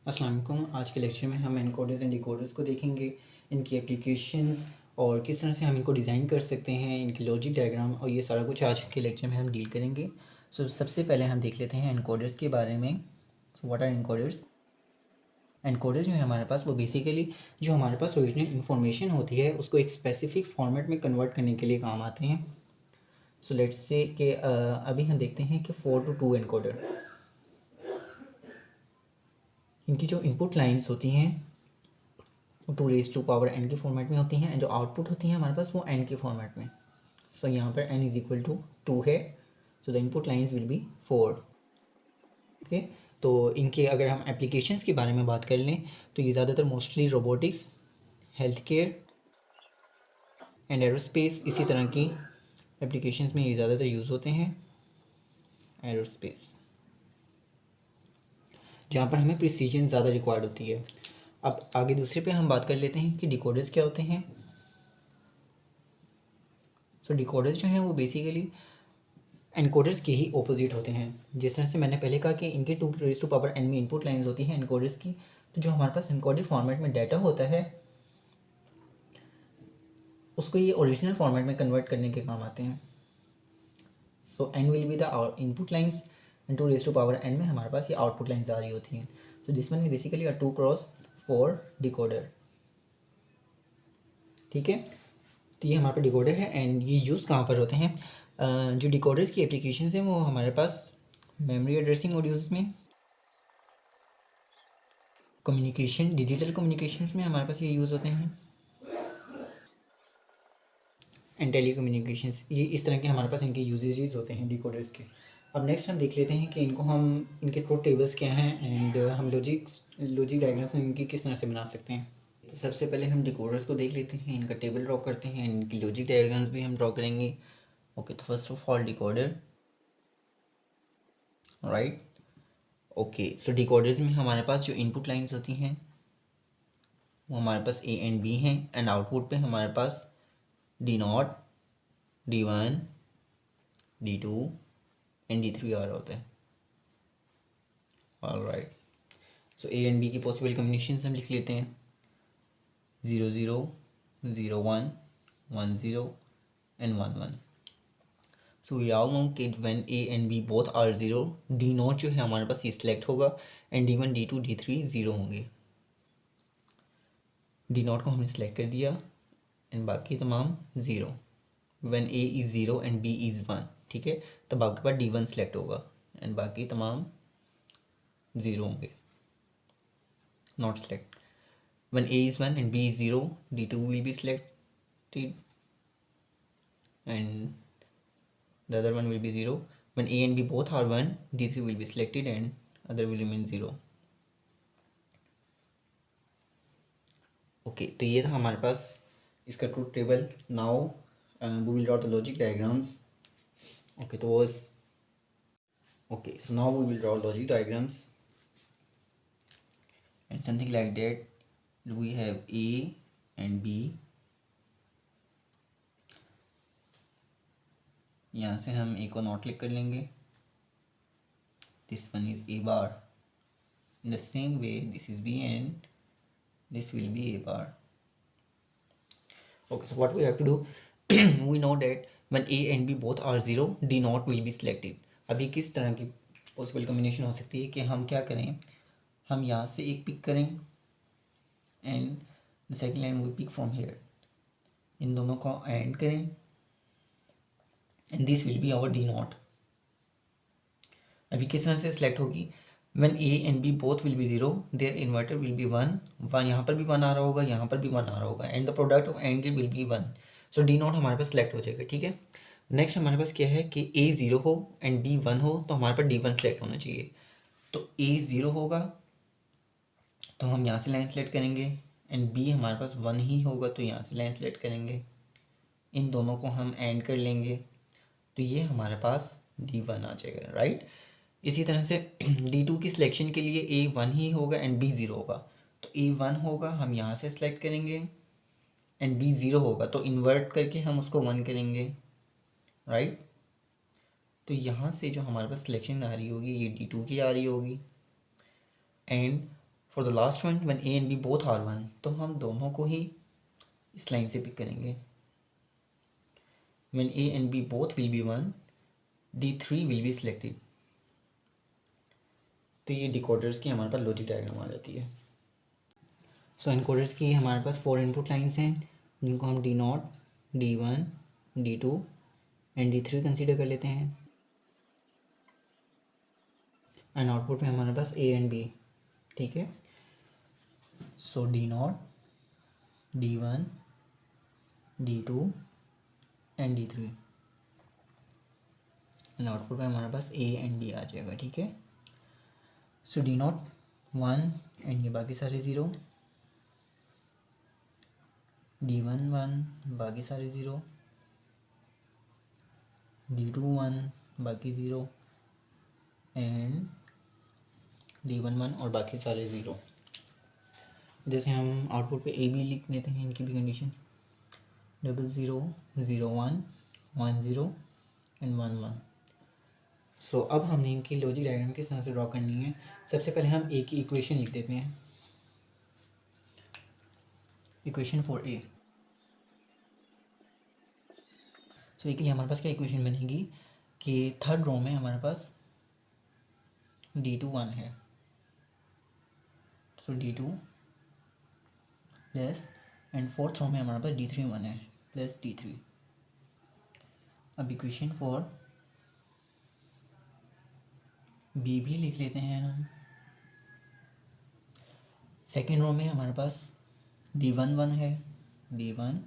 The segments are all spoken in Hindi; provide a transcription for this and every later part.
अस्सलाम वालेकुम। आज के लेक्चर में हम एनकोडर्स एंड डिकोडर्स को देखेंगे, इनकी एप्लीकेशंस और किस तरह से हम इनको डिज़ाइन कर सकते हैं, इनकी लॉजिक डायग्राम और ये सारा कुछ आज के लेक्चर में हम डील करेंगे। सबसे पहले हम देख लेते हैं एनकोडर्स के बारे में। What are encoders? एनकोडर जो है हमारे पास वो बेसिकली जो हमारे पास ओरिजिनल इन्फॉर्मेशन होती है उसको एक स्पेसिफिक फॉर्मेट में कन्वर्ट करने के लिए काम आते हैं। लेट्स से कि अभी हम देखते हैं कि 4:2 एनकोडर, इनकी जो इनपुट लाइंस होती हैं 2⁻n के फॉर्मेट में होती हैं एंड जो आउटपुट होती हैं हमारे पास वो n के फॉर्मेट में। यहाँ पर n इज इक्वल टू 2 है, the input lines will be 4। Okay, तो इनके अगर हम एप्लीकेशंस के बारे में बात कर लें तो ये ज़्यादातर mostly robotics, health care and aerospace, इसी तरह की एप्लीकेशंस में ये ज़्यादातर यूज़ होते हैं। एरोस्पेस जहाँ पर हमें प्रिसीजन ज़्यादा रिक्वायर्ड होती है। अब आगे दूसरे पे हम बात कर लेते हैं कि डिकोडर्स क्या होते हैं। डिकोडर्स जो हैं वो बेसिकली एनकोडर्स के ही ऑपोजिट होते हैं। जिस तरह से मैंने पहले कहा कि इनके 2⁻n में इनपुट लाइंस होती हैं एनकोडर्स की, तो जो हमारे पास एनकोडेड फॉर्मेट में डाटा होता है उसको ये ओरिजिनल फॉर्मेट में कन्वर्ट करने के काम आते हैं। n will be the input lines and 2⁻n में हमारे पास ये आउटपुट लाइंस आ रही होती हैं। This one is basically a 2x4 decoder. ठीक है, तो ये हमारे पास डिकोडर है एंड ये यूज़ कहाँ पर होते हैं? जो डिकोडर्स की एप्लीकेशन हैं वो हमारे पास मेमोरी एड्रेसिंग मॉड्यूल्स में, कम्युनिकेशन, डिजिटल कम्युनिकेशंस में हमारे पास ये यूज़ होते हैं एंड टेली कम्युनिकेशंस। ये इस तरह के हमारे पास इनके यूजेजेस होते हैं डिकोडर्स के। अब नेक्स्ट हम देख लेते हैं कि इनको हम इनके ट्रूथ टेबल्स क्या हैं एंड हम लॉजिक डायग्राम्स इनकी किस तरह से बना सकते हैं। तो सबसे पहले हम डिकोडर्स को देख लेते हैं, इनका टेबल ड्रॉ करते हैं, इनकी लॉजिक डायग्राम्स भी हम ड्रॉ करेंगे। ओके, तो first of all decoder, right. Okay, so decoders में हमारे पास जो इनपुट लाइंस होती हैं वो हमारे पास ए एंड बी हैं एंड आउटपुट पे हमारे पास D0, D1, D2 and D3 आ रहा होता है। Alright, so A and B की पॉसिबल कम्बिनेशंस हम लिख लेते हैं 0 0 0 1 1 0 and 1 1। So we all know कि when A and B both are 0, D0 जो है हमारे पास ये सिलेक्ट होगा एंड D1 D2 D3 0 होंगे। D0 को हमने सेलेक्ट कर दिया एंड बाकी तमाम 0। When A is 0 and B is 1, ठीक है, तब आपके पास D1 सेलेक्ट होगा एंड बाकी तमाम 0 होंगे, not select. When a is 1 and b is 0, D2 will be selected and the other one will be 0. When a and b both are 1, D3 will be selected and other will remain 0. Okay, तो ये था हमारे पास इसका truth table. Now we will draw the logic diagrams. Okay, तो वो okay, so now we will draw logic diagrams and something like that. We have A and B, यहाँ से हम A को नॉट लिख कर लेंगे। This one is A bar. In the same way, this is B and this will be A bar. Okay, so what we have to do, we know that when A and B both are 0, D0 will be selected. अभी किस तरह की पॉसिबल कम्बिनेशन हो सकती है कि हम क्या करें, हम यहाँ से एक पिक करें and the second line we pick from here, इन दोनों को एंड करें and this will be our D0। अभी किस तरह से सिलेक्ट होगी? When A and B both will be 0, their inverter will be 1, यहाँ पर भी 1 आ रहा होगा, यहाँ पर भी 1 आ रहा होगा and the product of and gate will be 1। So D0 हमारे पास सिलेक्ट हो जाएगा। ठीक है, नेक्स्ट हमारे पास क्या है कि A 0 हो एंड B 1 हो, तो हमारे पास D1 सेलेक्ट होना चाहिए। तो A 0 होगा तो हम यहाँ से लाइन सेलेक्ट करेंगे एंड B हमारे पास 1 ही होगा तो यहाँ से लाइन सेलेक्ट करेंगे, इन दोनों को हम एंड कर लेंगे तो ये हमारे पास D1 आ जाएगा, राइट। इसी तरह से D2 की सिलेक्शन के लिए A 1 ही होगा एंड B 0 होगा, तो A 1 होगा हम यहाँ से सिलेक्ट करेंगे एंड B 0 होगा तो इन्वर्ट करके हम उसको 1 करेंगे, राइट। तो यहाँ से जो हमारे पास सिलेक्शन आ रही होगी ये D2 की आ रही होगी and for the last one when A and B both are 1, तो हम दोनों को ही इस लाइन से पिक करेंगे। When A and B both will be 1, D3 will be selected. तो ये डिकोडर्स की हमारे पास लॉजिक डायग्राम आ जाती है। सो एनकोडर्स की हमारे पास 4 इनपुट लाइंस हैं जिनको हम D0, D1, D2 and D3 consider कर लेते हैं। एंड आउटपुट में हमारे पास A एंड B, ठीक है। सो D0, D1, D2 and D3 and output में हमारे पास A एंड B आ जाएगा, ठीक है। सो D0 1 एंड ये बाकी सारे 0, D1 1 बाकी सारे 0, D2 1 बाकी 0 एंड D1 1 और बाकी सारे 0। जैसे हम आउटपुट पे ए बी लिख लेते हैं, इनकी भी कंडीशंस 0 0 0 1 1 0 एंड 1 1। सो अब हमने इनकी लॉजिक डायग्राम किस तरह से ड्रॉ करनी है। सबसे पहले हम ए की इक्वेशन लिख देते हैं, इक्वेशन फॉर ए। सो ए के लिए हमारे पास क्या इक्वेशन बनेगी कि थर्ड रो में हमारे पास D2 1 है, so D2 plus and fourth row में हमारे पास D3 1 है प्लस D3। अब इक्वेशन फॉर बी भी लिख लेते हैं हम। सेकेंड रो में हमारे पास D1 1 है, D1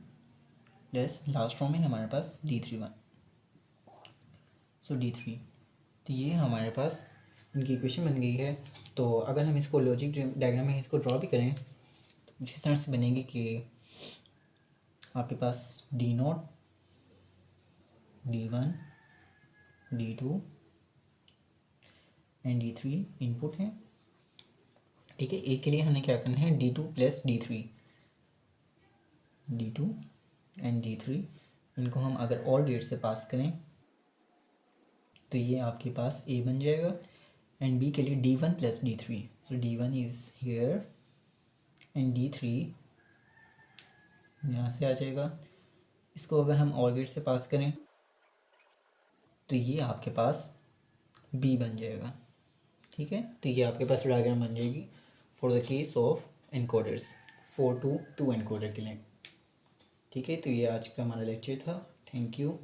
प्लस लास्ट रो में हमारे पास D3 1, सो D3। तो ये हमारे पास इनकी इक्वेशन बन गई है। तो अगर हम इसको लॉजिक डायग्राम में इसको ड्रॉ भी करें तो जिस तरह से बनेगी कि आपके पास D0, D1, D2 and D3 input है, ठीक है। ए के लिए हमें क्या करना है, D2 plus D3, D2 and D3 इनको हम अगर और गेट से पास करें तो ये आपके पास ए बन जाएगा। एंड बी के लिए D1 plus D3, so D1 is here and D3 यहाँ से आ जाएगा। इसको अगर हम और गेट से पास करें तो ये आपके पास B बन जाएगा, ठीक है। तो ये आपके पास डायग्राम बन जाएगी for the case of encoders 4 to 2 encoder के लिए, ठीक है। तो ये आज का हमारा लेक्चर था। Thank you.